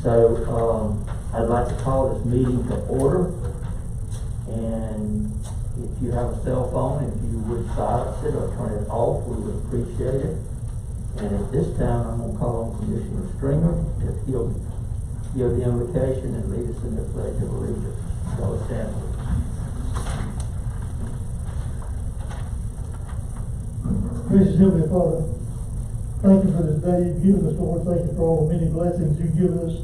So, I'd like to call this meeting to order. And if you have a cell phone, if you would silence it or turn it off, we would appreciate it. And at this time, I'm gonna call on Commissioner Stringer, if he'll give the invocation and lead us in the pledge of allegiance. So stand. Gracious Heavenly Father, thank you for this day you've given us, Lord. Thank you for all the many blessings you've given us.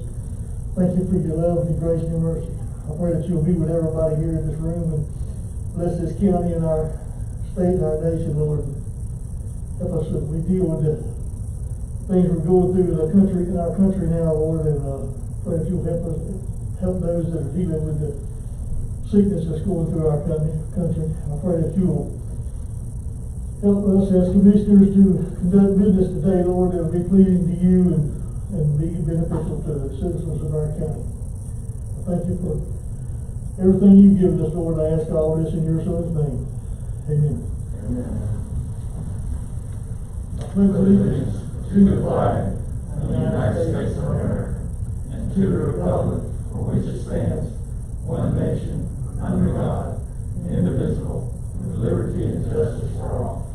Thank you for your love and your grace and your mercy. I pray that you'll be with everybody here in this room and bless this county and our state and our nation, Lord. Help us as we deal with the things we're going through in our country now, Lord, and pray that you'll help those that are dealing with the sickness that's going through our country. I pray that you'll help us as commissioners to conduct business today, Lord, that will be pleasing to you and be beneficial to the citizens of our county. I thank you for everything you've given us, Lord. I ask all this in your Son's name. Amen. Amen. I pledge allegiance To the flag of the United States of America and to the republic for which it stands, one nation, under God, indivisible, with liberty and justice for all.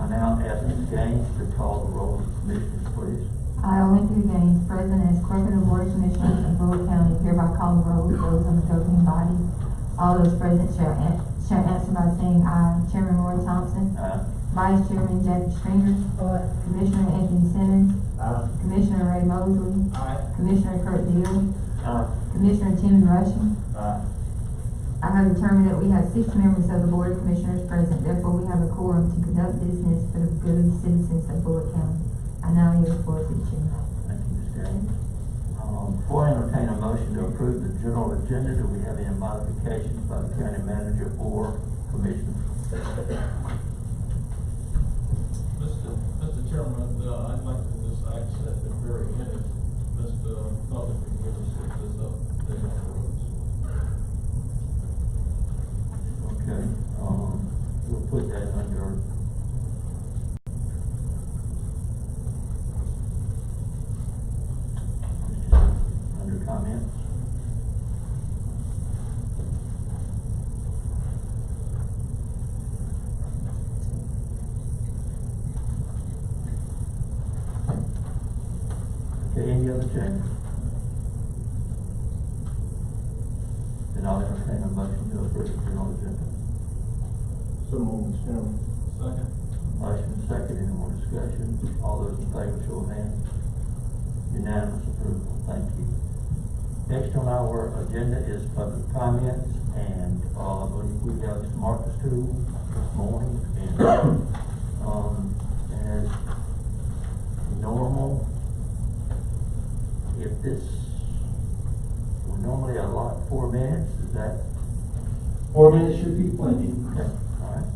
I now ask Ms. Gaines to call the roll of the commissioners, please. I, Olympia Gaines, President as Clerk of the Board of Commissioners of Bullitt County, hereby call the roll of those on the governing body. All those present shall answer by saying aye. Chairman Roy Thompson. Aye. Vice Chairman Jackie Stringer. Aye. Commissioner Anthony Simmons. Aye. Commissioner Ray Mosley. Aye. Commissioner Kurt Deal. Aye. Commissioner Tim Rushing. Aye. I have determined that we have 6 members of the Board of Commissioners present, therefore we have a quorum to conduct business for the good of the citizens of Bullitt County. I now yield the floor to the chairman. Thank you, Ms. Gaines. Before I entertain a motion to approve the general agenda, do we have any modifications by the county manager or commissioners? Mr. Chairman, I'd like to just ask at the very end, Mr. Public can give us this update on the roads. Okay, we'll put that under comments. Okay, any other changes? Then I'll entertain a motion to approve the general agenda. So moved, Mr. Chairman. Second. Motion second, any more discussion? All those in favor, show of hands. Unanimous approval, thank you. Next on our agenda is public comments, and I believe we have Mr. Marcus Toole this morning, and as normal, if this were normally a lot 4 minutes, is that? 4 minutes should be plenty. Okay, all right.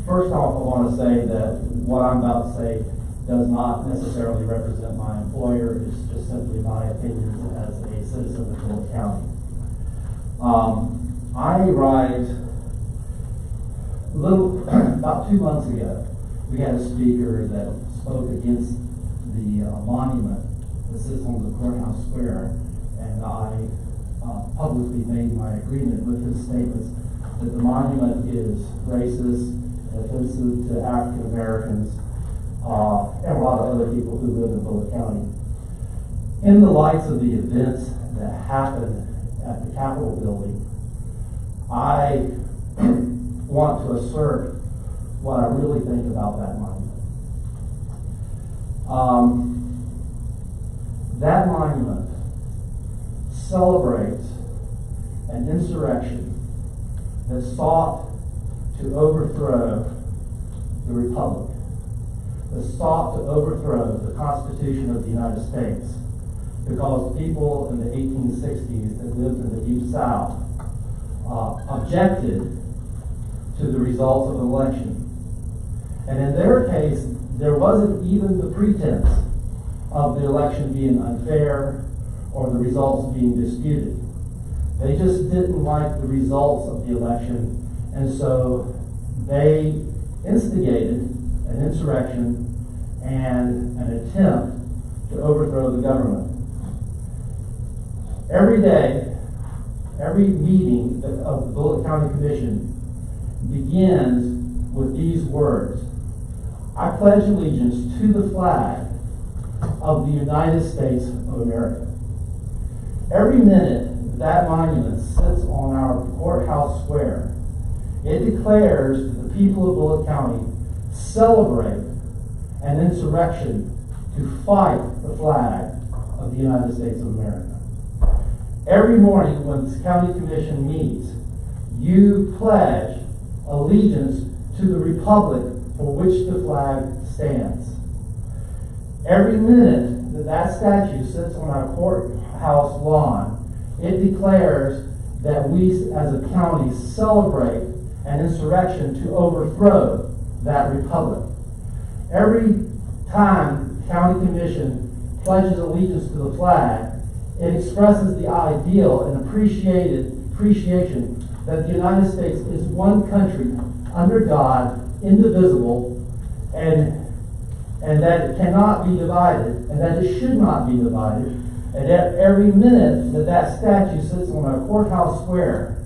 First off, I want to say that what I'm about to say does not necessarily represent my employer. It's just simply my opinion as a citizen of Bullitt County. I arrived about 2 months ago. We had a speaker that spoke against the monument that sits on the courthouse square, and I publicly made my agreement with his statements that the monument is racist, offensive to African Americans, and a lot of other people who live in Bullitt County. In the lights of the events that happened at the Capitol building, I want to assert what I really think about that monument. That monument celebrates an insurrection that sought to overthrow the Republic, that sought to overthrow the Constitution of the United States, because people in the 1860s that lived in the Deep South objected to the results of an election. And in their case, there wasn't even the pretense of the election being unfair or the results being disputed. They just didn't like the results of the election, and so they instigated an insurrection and an attempt to overthrow the government. Every day, every meeting of the Bullitt County Commission begins with these words: I pledge allegiance to the flag of the United States of America. Every minute that monument sits on our courthouse square, it declares that the people of Bullitt County celebrate an insurrection to fight the flag of the United States of America. Every morning when the county commission meets, you pledge allegiance to the republic for which the flag stands. Every minute that that statue sits on our courthouse lawn, it declares that we as a county celebrate an insurrection to overthrow that republic. Every time the county commission pledges allegiance to the flag, it expresses the ideal and appreciation that the United States is one country under God, indivisible, and that it cannot be divided, and that it should not be divided. And at every minute that that statue sits on our courthouse square,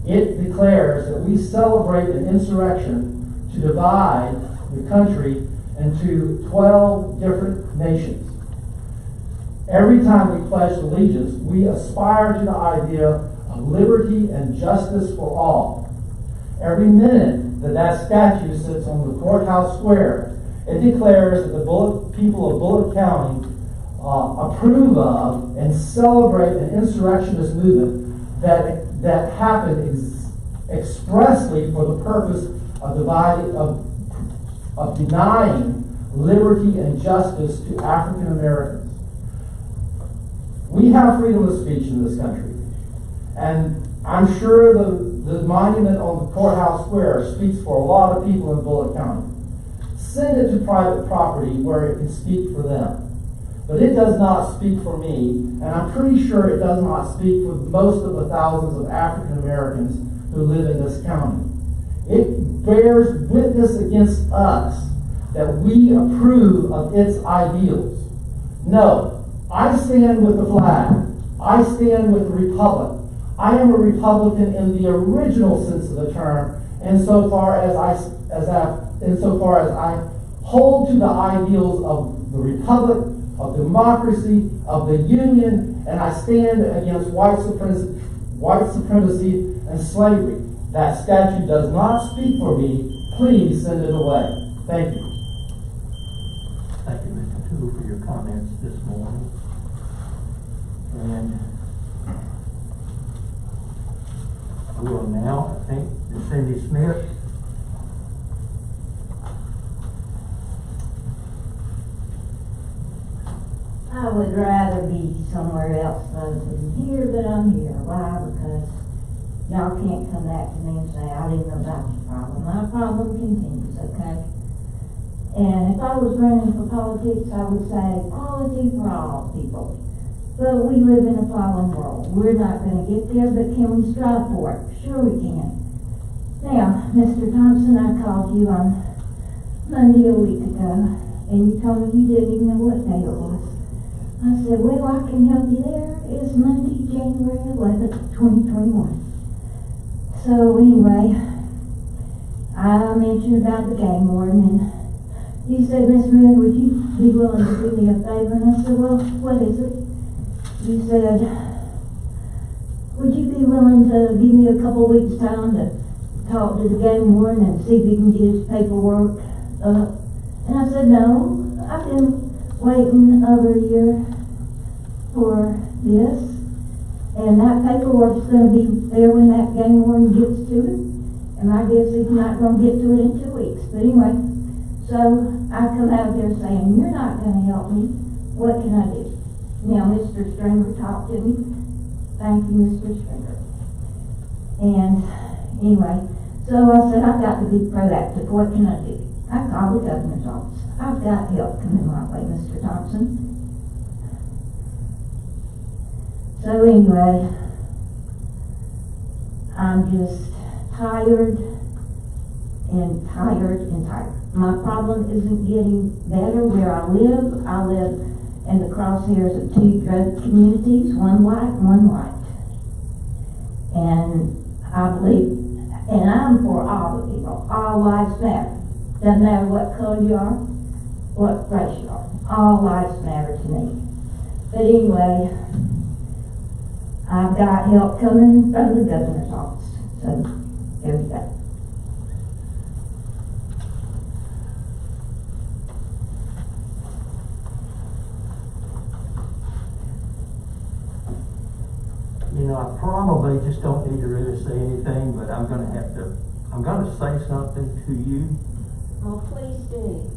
it declares that we celebrate an insurrection to divide the country into 12 different nations. Every time we pledge allegiance, we aspire to the idea of liberty and justice for all. Every minute that that statue sits on the courthouse square, it declares that the people of Bullitt County approve of and celebrate an insurrectionist movement that happened expressly for the purpose of denying liberty and justice to African Americans. We have freedom of speech in this country, and I'm sure the monument on the courthouse square speaks for a lot of people in Bullitt County. Send it to private property where it can speak for them. But it does not speak for me, and I'm pretty sure it does not speak for most of the thousands of African Americans who live in this county. It bears witness against us that we approve of its ideals. No, I stand with the flag. I stand with the republic. I am a Republican in the original sense of the term, insofar as I hold to the ideals of the republic, of democracy, of the union, and I stand against white supremacy and slavery. That statute does not speak for me. Please send it away. Thank you. Thank you, Mr. Toole, for your comments this morning. And we will now, I think, to Cindy Smith. I would rather be somewhere else other than here, but I'm here. Why? Because y'all can't come back to me and say, I didn't know about your problem. My problem continues, okay? And if I was running for politics, I would say equality for all people. But we live in a fallen world. We're not going to get there, but can we strive for it? Sure we can. Now, Mr. Thompson, I called you on Monday a week ago, and you told me you didn't even know what day it was. I said, well, I can help you there. It's Monday, January 11th, 2021. So anyway, I mentioned about the game warden, and you said, Miss Smith, would you be willing to do me a favor? And I said, well, what is it? You said, would you be willing to give me a couple weeks' time to talk to the game warden and see if he can get his paperwork up? And I said, no, I've been waiting over a year for this, and that paperwork's going to be there when that game warden gets to it, and I guess he's not going to get to it in 2 weeks. But anyway, so I come out there saying, you're not going to help me. What can I do? Now, Mr. Stringer talked to me. Thank you, Mr. Stringer. And anyway, so I said, I've got to be proactive. What can I do? I called the governor's office. I've got help coming my way, Mr. Thompson. So anyway, I'm just tired and tired and tired. My problem isn't getting better where I live. I live in the crosshairs of two drug communities, one black, one white. And I believe, and I'm for all the people, all lives matter. Doesn't matter what color you are, what race you are, all lives matter to me. But anyway, I've got help coming from the governor's office, so there we go. You know, I probably just don't need to really say anything, but I'm gonna say something to you. Well, please do.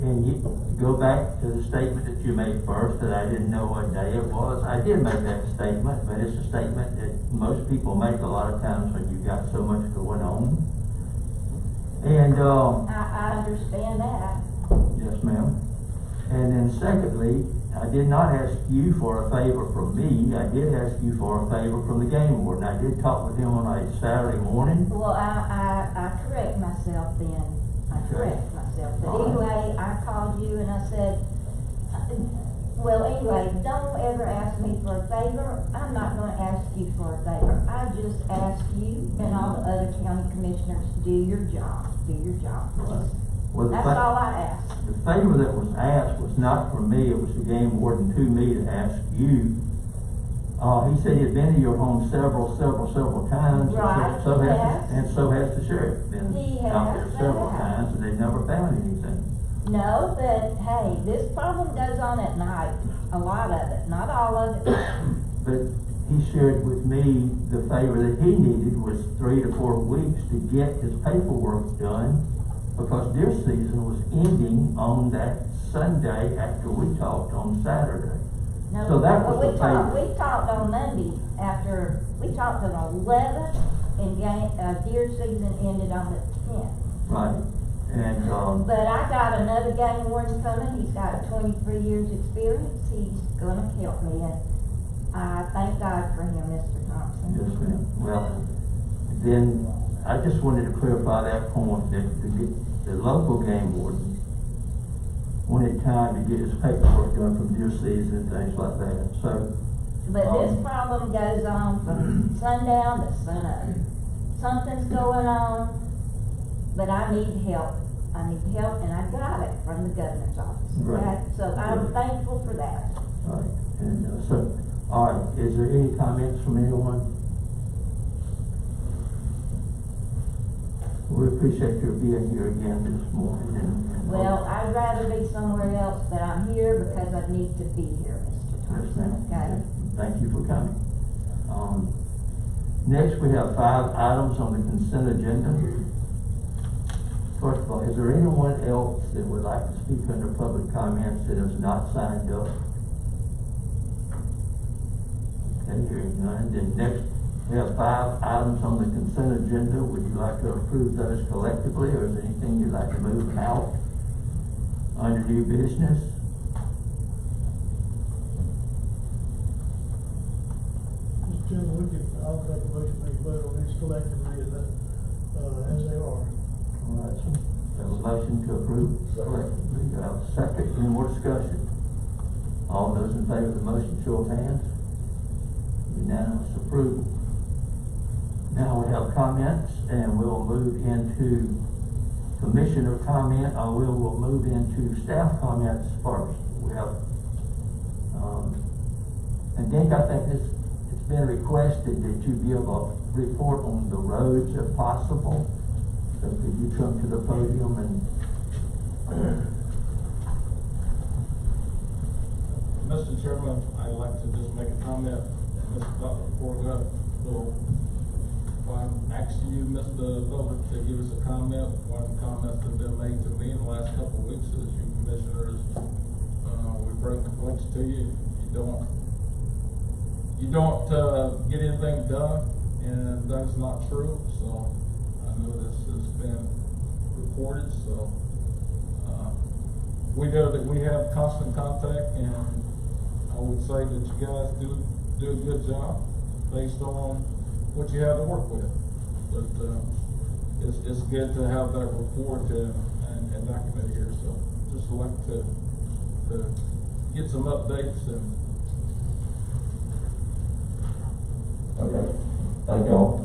And you go back to the statement that you made first, that I didn't know what day it was. I did make that statement, but it's a statement that most people make a lot of times when you've got so much going on. And, I understand that. yes, ma'am. And then secondly, I did not ask you for a favor from me. I did ask you for a favor from the game warden. I did talk with him on a Saturday morning. Well, I correct myself then. I correct myself. But anyway, I called you and I said, well, anyway, don't ever ask me for a favor. I'm not gonna ask you for a favor. I just ask you and all the other county commissioners to do your job. Do your job. Well, That's all I ask. the favor that was asked was not from me, it was the game warden to me to ask you. He said he had been to your home several times. Right, So he has, has. and so has the sheriff been He out there has, several yeah. times, and they've never found anything. No, but hey, this problem goes on at night. A lot of it, not all of it. But he shared with me the favor that he needed was 3 to 4 weeks to get his paperwork done, because deer season was ending on that Sunday after we talked on Saturday. No, So that was well, the favor. We talked on Monday after, we talked on 11th and deer season ended on the 10th. Right, and, But I got another game warden coming. He's got 23 years experience. He's gonna help me, and I thank God for him, Mr. Thompson. yes, ma'am. Well, then, I just wanted to clarify that point, that the local game warden wanted time to get his paperwork done from deer season and things like that, so. But this problem goes on from sundown to sunup. Something's going on, but I need help. I need help, and I got it from the governor's office. Right. Okay? So I'm thankful for that. All right, and, all right, is there any comments from anyone? We appreciate your being here again this morning, and. Well, I'd rather be somewhere else, but I'm here because I need to be here, Mr. Yes, Thompson. ma'am. Okay? Thank you for coming. Next, we have 5 items on the consent agenda. First of all, is there anyone else that would like to speak under public comments that has not signed up? Okay, hearing none. Then next, we have 5 items on the consent agenda. Would you like to approve those collectively, or is there anything you'd like to move out under new business? Mr. Chairman, I'll make a motion to vote on these collectively as they are. All right, sir. We have a motion to approve collectively. Do I have a second? Any more discussion? All those in favor of the motion, show of hands. Unanimous approval. Now we have comments, and we'll move into commissioner comment, or we'll move into staff comments first. We have, and Dink, I think it's been requested that you give a report on the roads if possible. So could you come to the podium and Mr. Chairman, I'd like to just make a comment, Mr. Butler, before we go. So, I'm asking you, Mr. Butler, to give us a comment. One of the comments that's been made to me in the last couple of weeks is you commissioners, we bring complaints to you, you don't get anything done, and that's not true. So I know this has been reported, so we know that we have constant contact, and I would say that you guys do a good job based on what you have to work with. But, it's good to have that report and document here, so just like to get some updates and. Okay, thank y'all.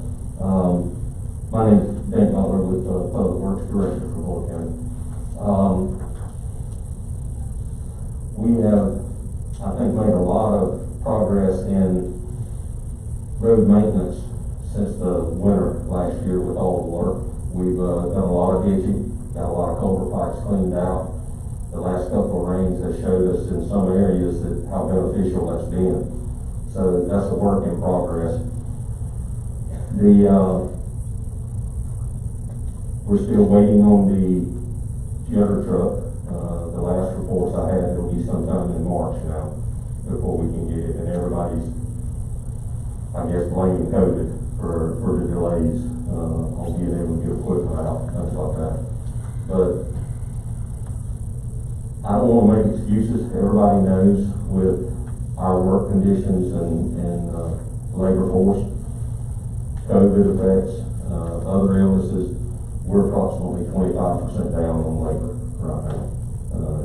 My name is Dan Butler with Public Works Director for Boyle County. We have, I think, made a lot of progress in road maintenance since the winter last year with all the work. We've done a lot of ditching, got a lot of culvert pipes cleaned out. The last couple of rains have showed us in some areas that how beneficial that's been. So that's a work in progress. We're still waiting on the gutter truck. The last reports I had, it'll be sometime in March now before we can get it. And everybody's, I guess, blaming COVID for the delays on being able to get equipment out, things like that. But I don't want to make excuses. Everybody knows with our work conditions and labor force, COVID effects, other illnesses, we're approximately 25% down on labor right now,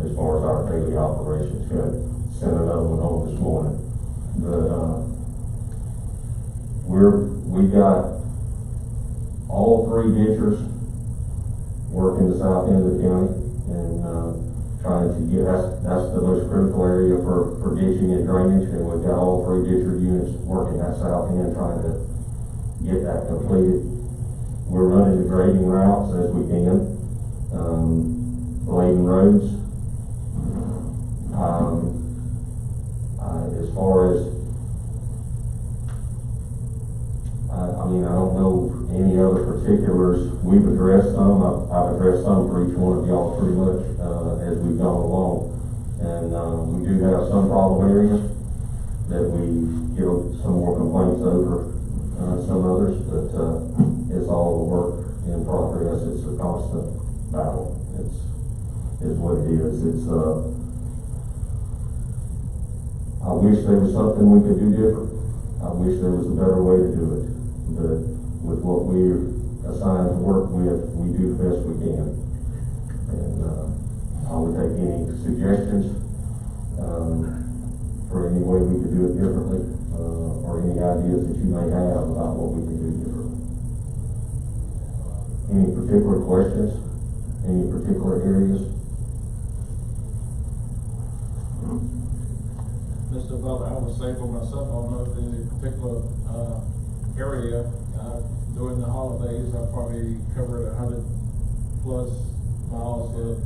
as far as our daily operations go. Sent another one home this morning. But we got all 3 ditchers working the south end of the county and trying to get, that's the most critical area for ditching and drainage, and we've got all 3 ditcher units working that south end trying to get that completed. We're running the grading routes as we can, blading roads. As far as, I don't know any other particulars. We've addressed some. I've addressed some for each one of y'all pretty much as we've gone along. And we do have some problem areas that we get some more complaints over, some others, but it's all work in progress. It's a constant battle. It's what it is. It's I wish there was something we could do different. I wish there was a better way to do it. But with what we're assigned to work with, we do the best we can. And I would take any suggestions for any way we could do it differently, or any ideas that you may have about what we can do differently. Any particular questions? Any particular areas? Mr. Butler, I would say for myself, I don't know if any particular area during the holidays, I probably covered 100+ miles of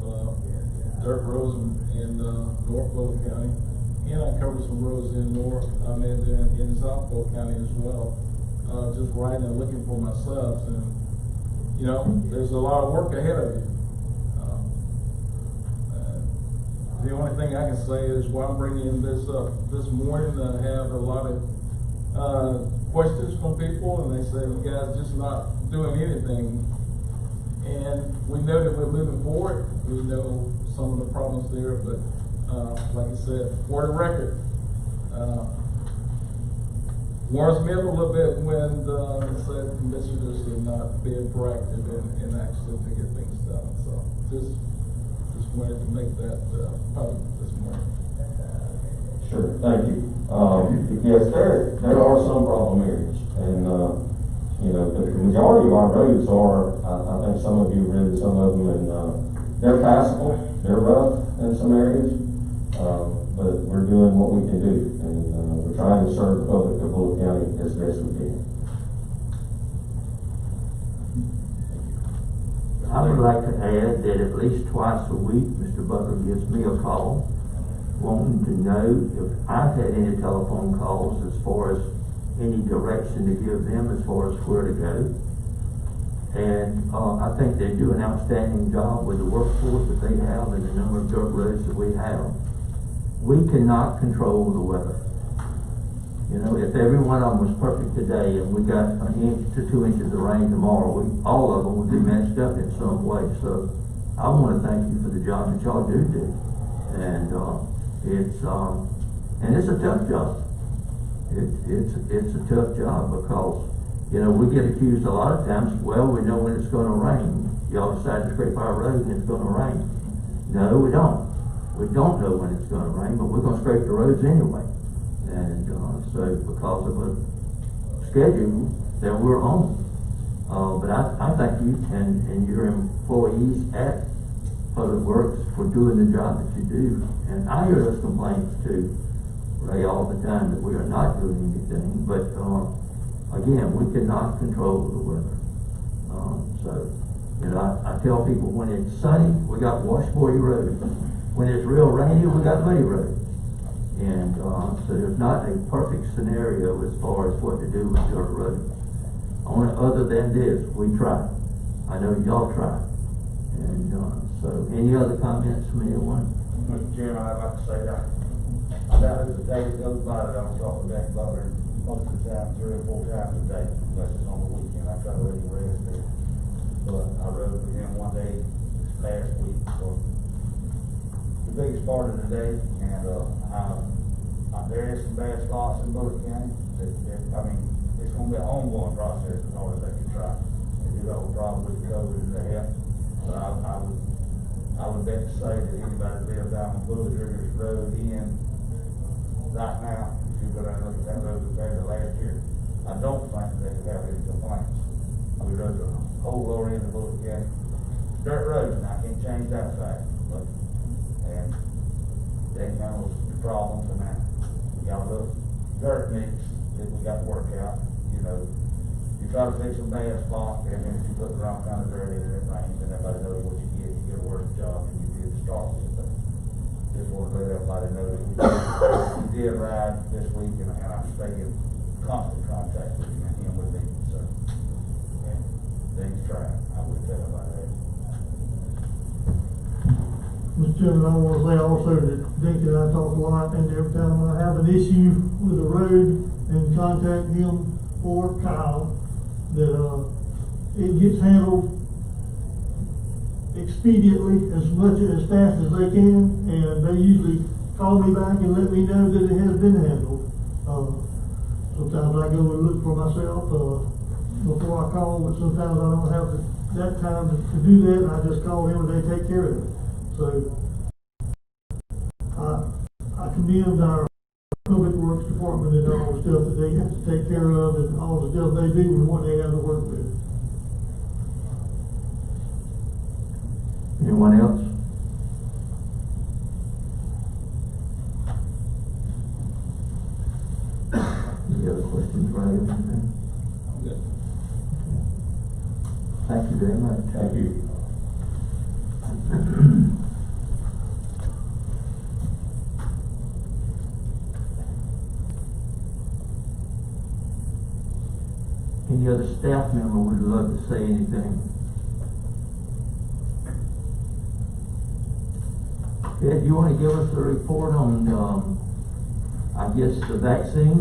dirt roads in North Boyle County, and I covered some roads in in South Boyle County as well. Just riding and looking for myself, and you know, there's a lot of work ahead of you. The only thing I can say is why I'm bringing this up this morning, I have a lot of questions from people, and they say, "You guys just not doing anything." And we know that we're moving forward. We know some of the problems there, but like I said, for the record, warns me up a little bit when the said commissioners are not being proactive and actually to get things done. So just wanted to make that public this morning. Sure, thank you. Yes, there are some problem areas, and you know, the majority of our roads are. I think some of you have ridden some of them, and they're passable. They're rough in some areas, but we're doing what we can do, and we're trying to serve the public of Boyle County as best we can. I would like to add that at least twice a week, Mr. Butler gives me a call, wanting to know if I've had any telephone calls as far as any direction to give them as far as where to go. And I think they do an outstanding job with the workforce that they have and the number of dirt roads that we have. We cannot control the weather. You know, if every one of them was perfect today and we got 1 inch to 2 inches of rain tomorrow, all of them would be messed up in some way. So I want to thank you for the job that y'all do. And And it's a tough job. It's a tough job because, you know, we get accused a lot of times, well, we know when it's gonna rain. Y'all decide to scrape our road and it's gonna rain. No, we don't. We don't know when it's gonna rain, but we're gonna scrape the roads anyway. And, so because of a schedule that we're on. But I thank you and your employees at Public Works for doing the job that you do. And I hear those complaints too, Ray, all the time that we are not doing anything. But, again, we cannot control the weather. So, you know, I tell people when it's sunny, we got washboardy roads. When it's real rainy, we got muddy roads. And, so there's not a perfect scenario as far as what to do with dirt roads. Other than this, we try. I know y'all try. And, so any other comments from anyone? Mr. Chairman, I'd like to say that there's a day that goes by that I don't talk to Jack Butler most of the time, 3 or 4 times a day, unless it's on the weekend. I try to let him rest there. But I rode with him one day this past week for the biggest part of the day, and there is some bad spots in Bullitt County. It's going to be an ongoing process as hard as they can try. They do the whole problem with COVID and the health. But I would bet to say that anybody that lives down on Bullitt Riggers Road in right now, if you go down and look at that road compared to last year, I don't think they could have any complaints. We rode the whole lower end of Bullitt County dirt roads, and I can't change that fact. But they handles the problems, and now we got a little dirt mix that we got to work out. You know, you try to fix a bad spot, and then if you put the wrong kind of dirt in it, it rains, and everybody knows what you get a worse job than you did to start with. But just want to let everybody know that we did ride this week, and I stay in constant contact with him and him with me. So, and things try. I would tell everybody that. Mr. Chairman, I want to say also that Dinky and I talk a lot, and every time I have an issue with a road and contact him or Kyle, that it gets handled expediently as fast as they can, and they usually call me back and let me know that it has been handled. Sometimes I go and look for myself before I call, but sometimes I don't have that time to do that, and I just call them and they take care of it. So I commend our Public Works Department and all the stuff that they have to take care of and all the stuff they do and what they have to work with. Anyone else? Any other questions, Ray? I'm good. Thank you very much. Thank you. Any other staff member would love to say anything? Ed, you want to give us a report on, I guess, the vaccine?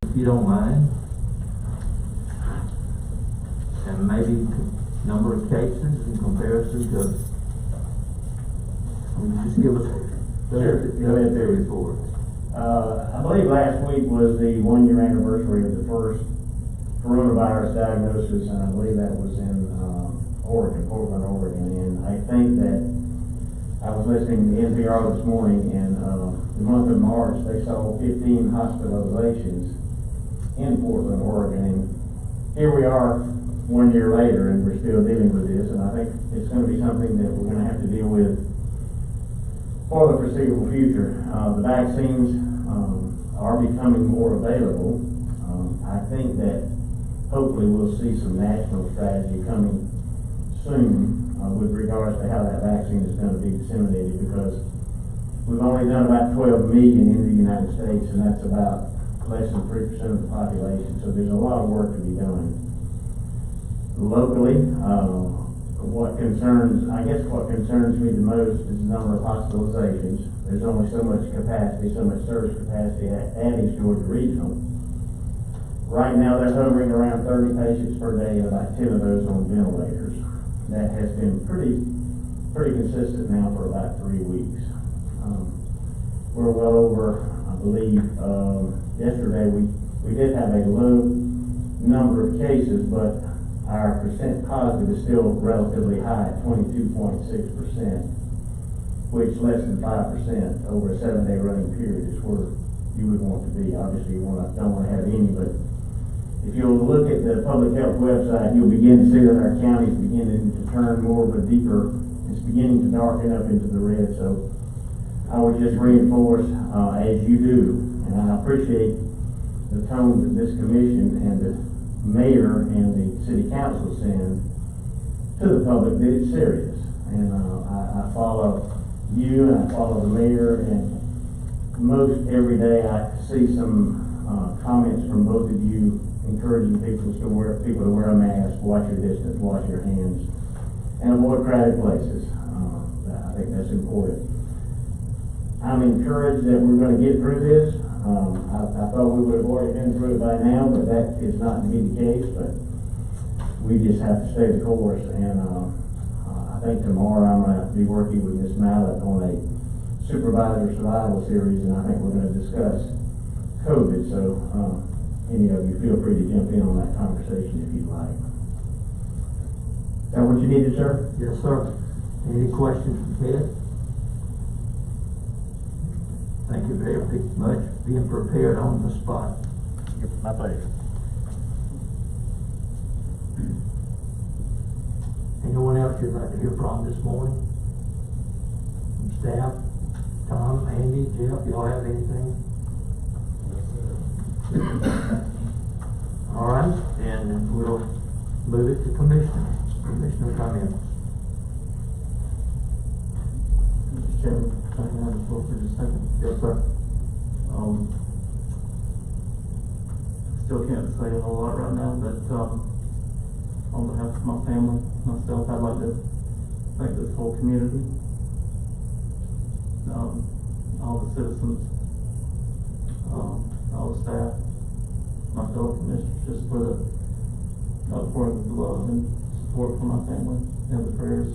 If you don't mind. And maybe number of cases in comparison to, just give us the report. I believe last week was the 1-year anniversary of the first coronavirus diagnosis, and I believe that was in Oregon, Portland, Oregon. And I think that I was listening to NPR this morning, and the month of March they saw 15 hospitalizations in Portland, Oregon, and here we are 1 year later, and we're still dealing with this. And I think it's going to be something that we're going to have to deal with for the foreseeable future. The vaccines are becoming more available. I think that hopefully we'll see some national strategy coming soon with regards to how that vaccine is going to be disseminated, because we've only done about 12 million in the United States, and that's about less than 3% of the population. So there's a lot of work to be done. Locally, what concerns me the most is the number of hospitalizations. There's only so much capacity, so much service capacity at East Georgia Regional. Right now they're hovering around 30 patients per day, and about 10 of those on ventilators. That has been pretty consistent now for about 3 weeks. we're well over, I believe, yesterday, we did have a low number of cases, but our percent positive is still relatively high at 22.6%, which less than 5% over a 7-day running period is where you would want to be. Obviously, you don't want to have any, but if you'll look at the public health website, you'll begin to see that our county is beginning to turn more of a deeper, it's beginning to darken up into the red. So I would just reinforce, as you do, and I appreciate the tone that this commission and the mayor and the city council send to the public that it's serious. And I follow you and I follow the mayor, and most every day I see some comments from both of you encouraging people to wear a mask, watch your distance, wash your hands, and avoid crowded places. I think that's important. I'm encouraged that we're going to get through this. I thought we would have already been through it by now, but that is not to be the case. But we just have to stay the course. And I think tomorrow I'm going to be working with Ms. Mallett on a supervisor survival series, and I think we're going to discuss COVID. So any of you feel free to jump in on that conversation if you'd like. Is that what you needed, sir? Yes, sir. Any questions from Ted? Thank you very much for being prepared on the spot. My pleasure. Anyone else you'd like to hear from this morning? From staff? Tom, Andy, Jeff, y'all have anything? All right, and we'll move it to commissioner comments. Mr. Chairman, can I have the floor for just a second? Yes, sir. Still can't say a whole lot right now, but on behalf of my family, myself, I'd like to thank this whole community, all the citizens, all the staff, my fellow commissioners, just for the outpouring of love and support for my family and the prayers.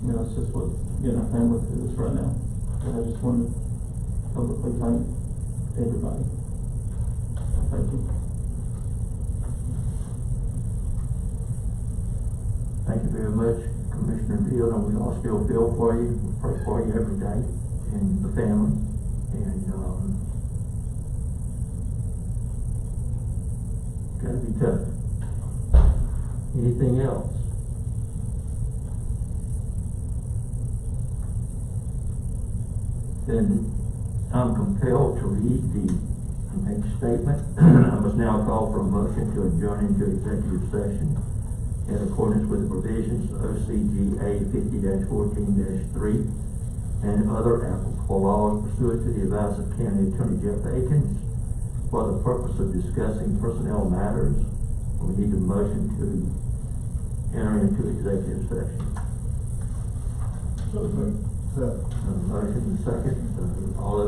You know, it's just what's getting our family through this right now. And I just want to publicly thank everybody. Thank you. Thank you very much, Commissioner Field, and we all still feel for you. We pray for you every day and the family. And gotta be tough. Anything else? Then I'm compelled to read the next statement. I must now call for a motion to adjourn into executive session in accordance with the provisions of OCGA 50-14-3 and other applicable laws pursuant to the advice of County Attorney Jeff Akins for the purpose of discussing personnel matters. We need a motion to enter into executive session. So, Motion and second. All those